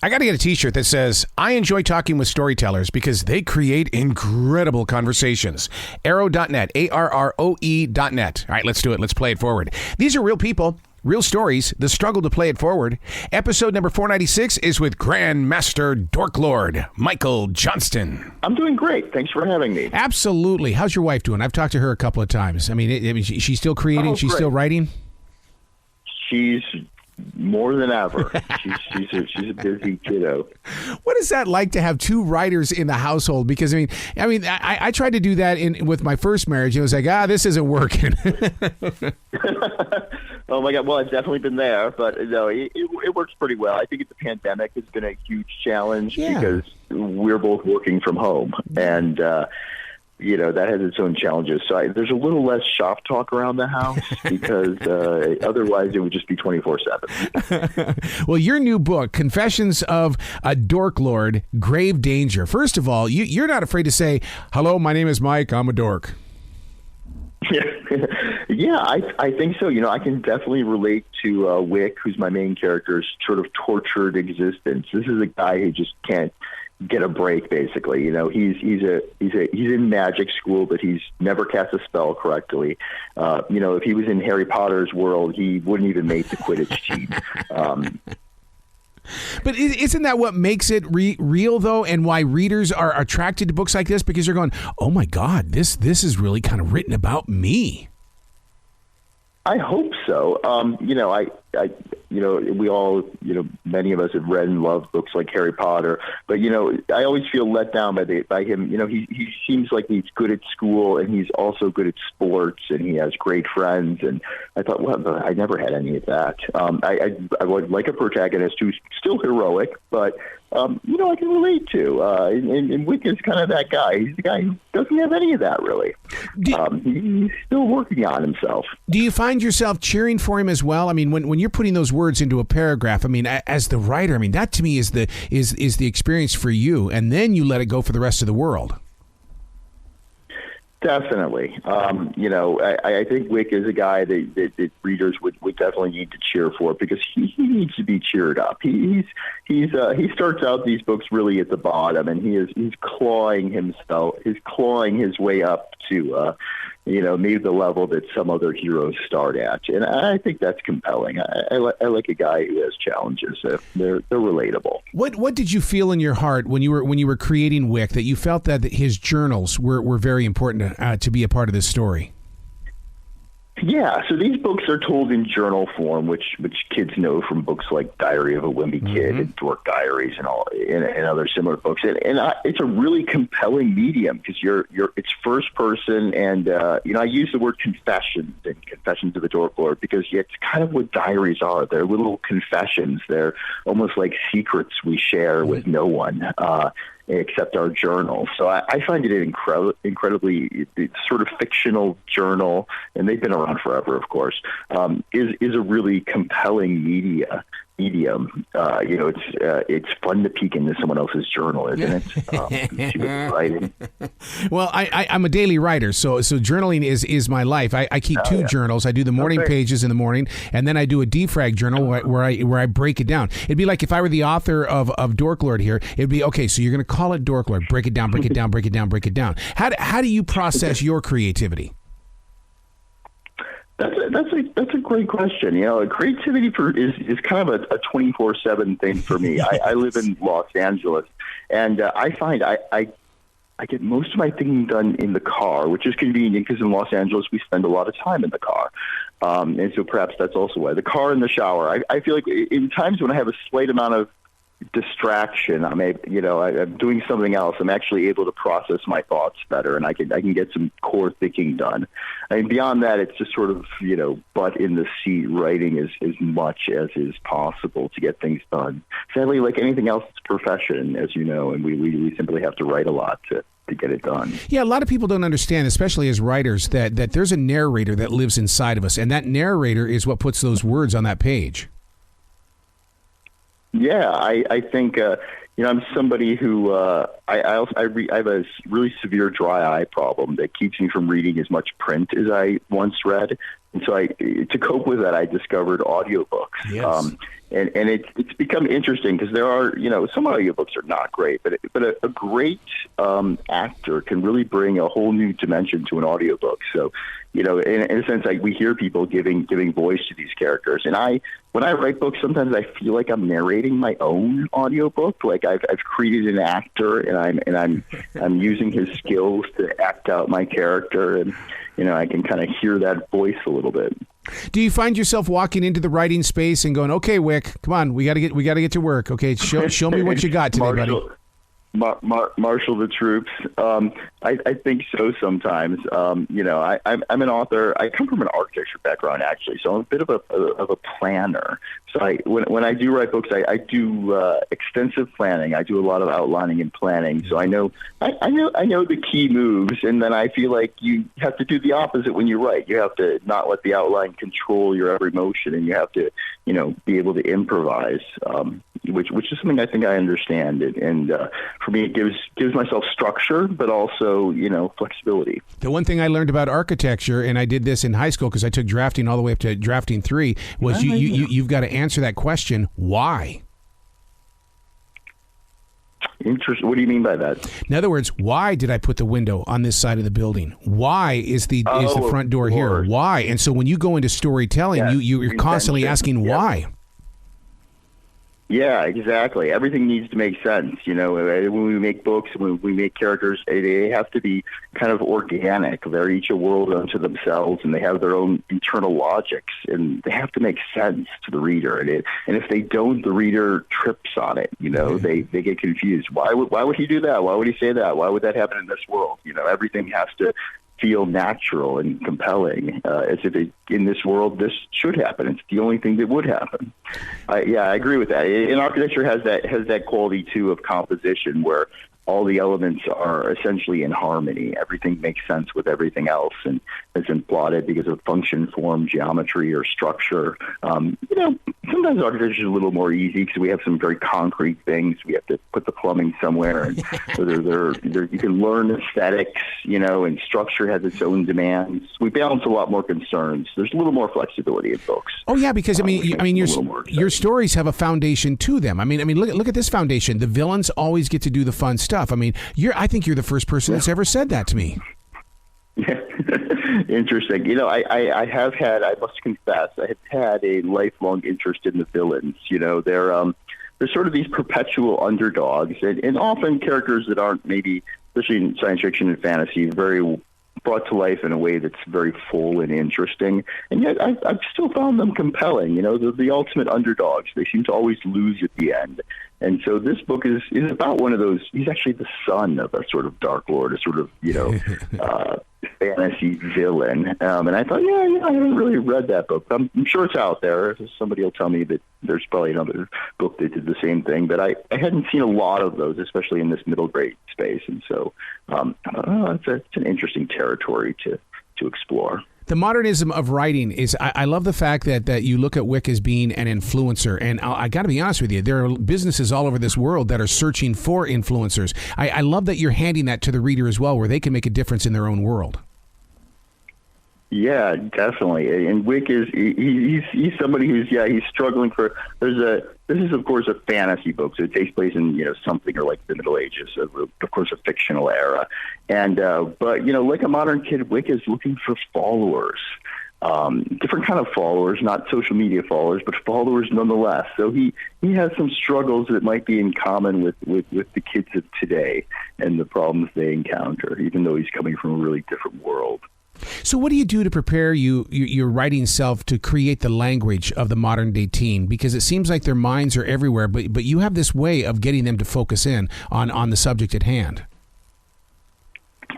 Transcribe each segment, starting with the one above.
I got to get a t-shirt that says, I enjoy talking with storytellers because they create incredible conversations. Arrow.net, ARROE.net. All right, let's do it. Let's play it forward. These are real people, real stories, the struggle to play it forward. Episode number 496 is with Grandmaster Dork Lord, Michael Johnston. I'm doing great. Thanks for having me. Absolutely. How's your wife doing? I've talked to her a couple of times. I mean, she's still creating? She's still writing? She's more than ever. She's a busy kiddo. What is that like to have two writers in the household? Because I tried to do that with my first marriage. It was like, this isn't working. Oh my God! Well, I've definitely been there, but no, it works pretty well. I think the pandemic has been a huge challenge because we're both working from home, and that has its own challenges. So there's a little less shop talk around the house because otherwise it would just be 24/7. Well, your new book, Confessions of a Dork Lord, Grave Danger. First of all, you're not afraid to say, hello, my name is Mike, I'm a dork. Yeah, I think so. I can definitely relate to Wick, who's my main character's sort of tortured existence. This is a guy who just can't get a break, basically. He's in magic school, but he's never cast a spell correctly. If he was in Harry Potter's world, he wouldn't even make the Quidditch team. But isn't that what makes it real, though, and why readers are attracted to books like this? Because they're going, oh, my God, this is really kind of written about me. I hope so. We all, many of us have read and loved books like Harry Potter, but, I always feel let down by him. He seems like he's good at school and he's also good at sports and he has great friends. And I thought, well, I never had any of that. I would like a protagonist who's still heroic, but, I can relate to. And Wick is kind of that guy. He's the guy who doesn't have any of that, really. He's still working on himself. Do you find yourself cheering for him as well? I mean, when you're putting those words into a paragraph, I mean, as the writer, I mean, that to me is the experience for you, and then you let it go for the rest of the world. Definitely. I think Wick is a guy that readers would definitely need to cheer for because he needs to be cheered up. He starts out these books really at the bottom, and he's clawing his way up to maybe the level that some other heroes start at. And I think that's compelling. I like a guy who has challenges. They're relatable. What did you feel in your heart when you were creating Wick that you felt that his journals were very important to be a part of this story? Yeah, so these books are told in journal form, which kids know from books like Diary of a Wimpy Kid and Dork Diaries and other similar books. And it's a really compelling medium because it's first person, and I use the word confessions and Confessions of a Dork Lord because it's kind of what diaries are. They're little confessions. They're almost like secrets we share with no one except our journal. So I find it incredibly sort of fictional journal, and they've been around forever, of course, is a really compelling medium. It's fun to peek into someone else's journal, isn't it? See what's writing. Well, I'm a daily writer, so journaling is my life. I keep two journals. I do the morning pages in the morning, and then I do a defrag journal where I break it down. It'd be like if I were the author of Dork Lord here. It'd be okay. So you're going to call it Dork Lord. Break it down. Break it down. Break it down. Break it down. How do you process your creativity? That's a great question. Creativity is kind of a 24/7 thing for me. I live in Los Angeles, and I find I get most of my thinking done in the car, which is convenient because in Los Angeles we spend a lot of time in the car, and so perhaps that's also why the car and the shower. I feel like in times when I have a slight amount of distraction, I'm doing something else, I'm actually able to process my thoughts better, and I can get some core thinking done. I mean, beyond that, it's just sort of butt in the seat writing as much as is possible to get things done. Sadly, like anything else, it's a profession, as you know, and we simply have to write a lot to get it done. Yeah, a lot of people don't understand, especially as writers, that there's a narrator that lives inside of us, and that narrator is what puts those words on that page. Yeah, I think I'm somebody who I have a really severe dry eye problem that keeps me from reading as much print as I once read. And so to cope with that, I discovered audiobooks. Yes. And it's become interesting because there are, some audiobooks are not great, but a great actor can really bring a whole new dimension to an audiobook. So, in a sense, like we hear people giving voice to these characters. And when I write books, sometimes I feel like I'm narrating my own audiobook. Like I've created an actor and I'm using his skills to act out my character. And, I can kind of hear that voice a little bit. Do you find yourself walking into the writing space and going, "Okay, Wick, come on, we got to get to work. Okay, show me what you got today, buddy." Marshal the troops. I think so sometimes. I'm an author. I come from an architecture background, actually, so I'm a bit of a planner. So when I do write books, I do extensive planning. I do a lot of outlining and planning. So I know the key moves, and then I feel like you have to do the opposite when you write. You have to not let the outline control your every motion, and you have to be able to improvise. Which is something I think I understand, and for me, it gives myself structure, but also flexibility. The one thing I learned about architecture, and I did this in high school because I took drafting all the way up to drafting 3, was you've got to answer that question: why? Interesting. What do you mean by that? In other words, why did I put the window on this side of the building? Why is the front door here? Why? And so when you go into storytelling, you're constantly asking why. Yeah, exactly. Everything needs to make sense. When we make books, when we make characters, they have to be kind of organic. They're each a world unto themselves, and they have their own internal logics, and they have to make sense to the reader. And if they don't, the reader trips on it. They get confused. Why would he do that? Why would he say that? Why would that happen in this world? Everything has to feel natural and compelling, as if in this world this should happen. It's the only thing that would happen. I agree with that. And architecture has that quality too of composition, where all the elements are essentially in harmony. Everything makes sense with everything else, and has been plotted because of function, form, geometry, or structure. Sometimes architecture is a little more easy because we have some very concrete things. We have to put the plumbing somewhere, and so you can learn aesthetics, and structure has its own demands. We balance a lot more concerns. There's a little more flexibility in books. Oh yeah, because your stories have a foundation to them. Look at this foundation. The villains always get to do the fun stuff. I think you're the first person that's ever said that to me. Yeah. Interesting. I must confess, I have had a lifelong interest in the villains. They're sort of these perpetual underdogs, and often characters that aren't, maybe, especially in science fiction and fantasy, very brought to life in a way that's very full and interesting. And yet I've still found them compelling. They're the ultimate underdogs. They seem to always lose at the end. And so this book is about one of those. He's actually the son of a sort of Dark Lord, a sort of, fantasy villain. And I thought, I haven't really read that book. I'm sure it's out there. Somebody will tell me that there's probably another book that did the same thing. But I hadn't seen a lot of those, especially in this middle grade space. And so it's an interesting territory to explore. The modernism of writing is, I love the fact that you look at Wick as being an influencer. And I got to be honest with you, there are businesses all over this world that are searching for influencers. I love that you're handing that to the reader as well, where they can make a difference in their own world. Yeah, definitely. And Wick he's somebody who's he's struggling for. This is of course a fantasy book, so it takes place in something or like the Middle Ages, of course a fictional era. And but like a modern kid, Wick is looking for followers. Different kind of followers, not social media followers, but followers nonetheless. So he has some struggles that might be in common with the kids of today and the problems they encounter, even though he's coming from a really different world. So what do you do to prepare your writing self to create the language of the modern day teen? Because it seems like their minds are everywhere, but you have this way of getting them to focus in on the subject at hand.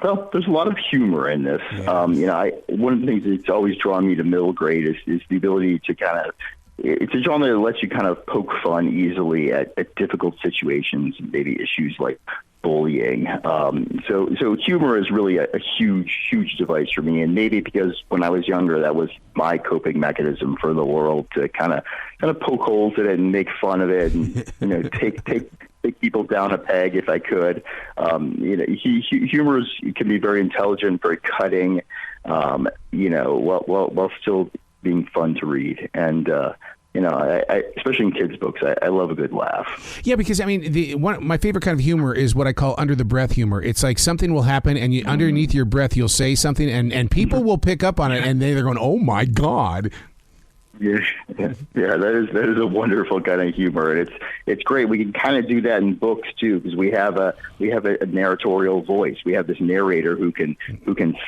Well, there's a lot of humor in this. Yeah. One of the things that's always drawn me to middle grade is the ability to kind of, it's a genre that lets you kind of poke fun easily at difficult situations and maybe issues like bullying. So humor is really a huge device for me, and maybe because when I was younger, that was my coping mechanism for the world, to kind of poke holes in it and make fun of it, and take people down a peg if I could. Humor can be very intelligent, very cutting. while still being fun to read. And, I especially in kids' books, I love a good laugh. Yeah, because, I mean, my favorite kind of humor is what I call under-the-breath humor. It's like something will happen, and underneath your breath, you'll say something, and people will pick up on it, and they're going, oh, my God. Yeah, that is a wonderful kind of humor, and it's great. We can kind of do that in books too, because we have a narratorial voice. We have this narrator who can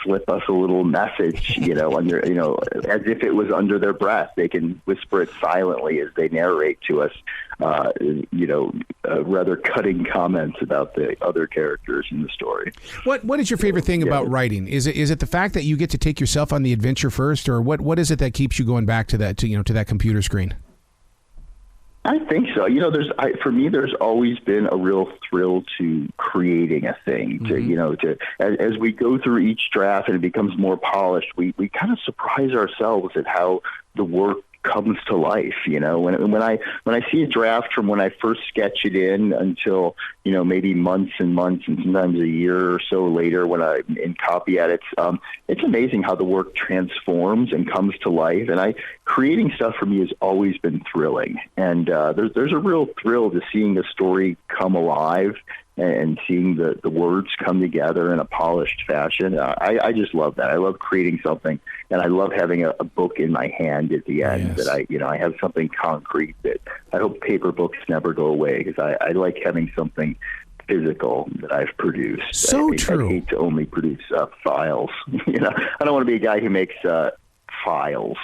slip us a little message, under as if it was under their breath. They can whisper it silently as they narrate to us, rather cutting comments about the other characters in the story. What is your favorite thing about writing? Is it the fact that you get to take yourself on the adventure first, or what is it that keeps you going back to that to that computer screen? I think so. For me, there's always been a real thrill to creating a thing. As we go through each draft and it becomes more polished, we kind of surprise ourselves at how the work comes to life. When I see a draft from when I first sketch it in until maybe months and months and sometimes a year or so later when I'm in copy edits, it's amazing how the work transforms and comes to life. And creating stuff for me has always been thrilling. And there's a real thrill to seeing the story come alive and seeing the words come together in a polished fashion. I just love that. I love creating something, and I love having a book in my hand at the end that I have something concrete that I hope paper books never go away, because I like having something physical that I've produced. So true. I hate to only produce files. I don't want to be a guy who makes files,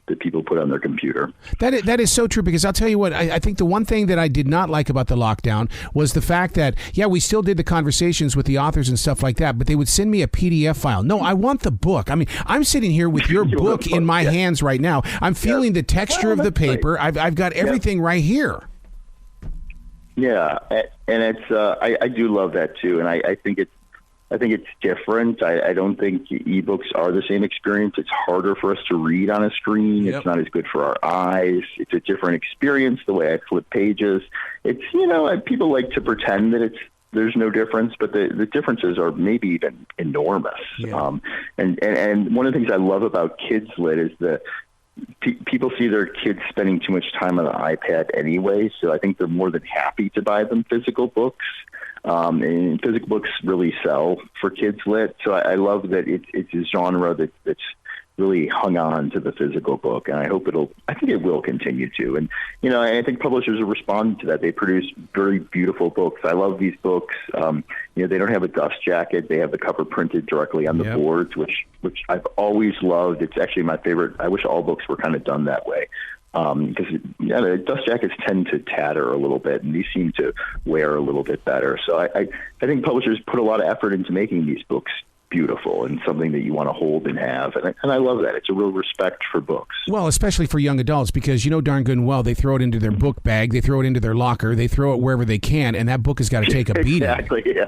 that people put on their computer. That is so true, because I'll tell you what, I think the one thing that I did not like about the lockdown was the fact that, we still did the conversations with the authors and stuff like that, but they would send me a PDF file. No, I want the book. I mean, I'm sitting here with your book in my hands right now. I'm feeling the texture of the paper. Right. I've got everything right here. Yeah, and it's I do love that too, and I think it's different. I don't think ebooks are the same experience. It's harder for us to read on a screen. Yep. It's not as good for our eyes. It's a different experience, the way I flip pages. It's, people like to pretend that there's no difference, but the differences are maybe even enormous. Yeah. And one of the things I love about Kids Lit is that people see their kids spending too much time on the iPad anyway, so I think they're more than happy to buy them physical books. And physical books really sell for Kids Lit, so I love that it's a genre that's really hung on to the physical book, and I think it will continue to. And I think publishers are responding to that. They produce very beautiful books. I love these books. They don't have a dust jacket. They have the cover printed directly on the boards, which I've always loved. It's actually my favorite. I wish all books were kind of done that way. Because the dust jackets tend to tatter a little bit, and these seem to wear a little bit better. So I think publishers put a lot of effort into making these books beautiful and something that you want to hold and have. And I love that. It's a real respect for books. Well, especially for young adults, because darn good and well, they throw it into their book bag, they throw it into their locker, they throw it wherever they can, and that book has got to take a beating. Exactly, yeah.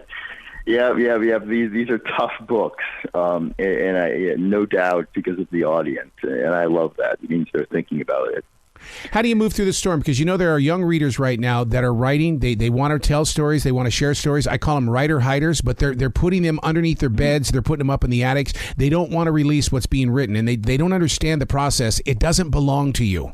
Yeah. These are tough books, and no doubt because of the audience, and I love that. It means they're thinking about it. How do you move through the storm? Because there are young readers right now that are writing. They want to tell stories. They want to share stories. I call them writer hiders, but they're putting them underneath their beds. They're putting them up in the attics. They don't want to release what's being written, and they don't understand the process. It doesn't belong to you.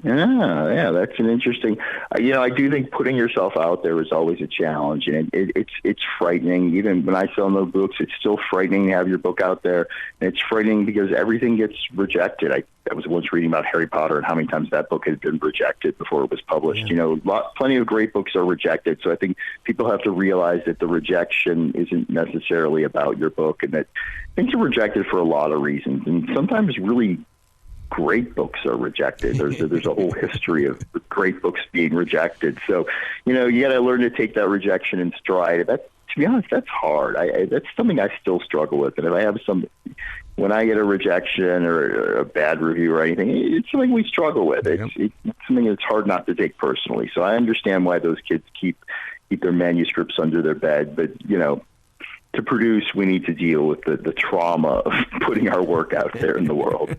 Yeah, that's an interesting. I do think putting yourself out there is always a challenge, and it's frightening. Even when I sell no books, it's still frightening to have your book out there, and it's frightening because everything gets rejected. I was once reading about Harry Potter and how many times that book had been rejected before it was published. Yeah. Plenty of great books are rejected, so I think people have to realize that the rejection isn't necessarily about your book, and that things are rejected for a lot of reasons, and sometimes really great books are rejected. There's a whole history of great books being rejected. So, you got to learn to take that rejection in stride. To be honest, that's hard. That's something I still struggle with. And if I have when I get a rejection or a bad review or anything, it's something we struggle with. It's something that's hard not to take personally. So I understand why those kids keep their manuscripts under their bed. But, to produce, we need to deal with the trauma of putting our work out there in the world.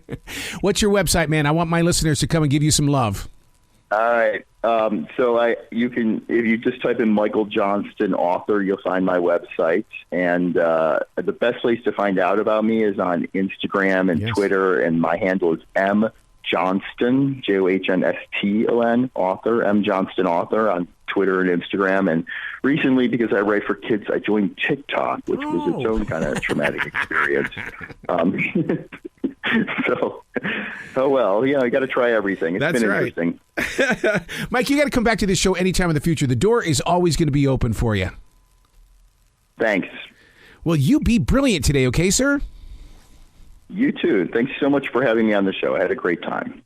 What's your website, man? I want my listeners to come and give you some love. All right. You can, if you just type in Michael Johnston author, you'll find my website. And the best place to find out about me is on Instagram and Twitter. And my handle is M Johnston, Johnston author, M Johnston author on Twitter and Instagram. And recently, because I write for kids, I joined TikTok, which was its own kind of traumatic experience. Oh well, you got to try everything. It's been interesting. Mike, you got to come back to this show anytime in the future. The door is always going to be open for you. Thanks. Well, you be brilliant today, okay, sir? You too. Thanks so much for having me on the show. I had a great time.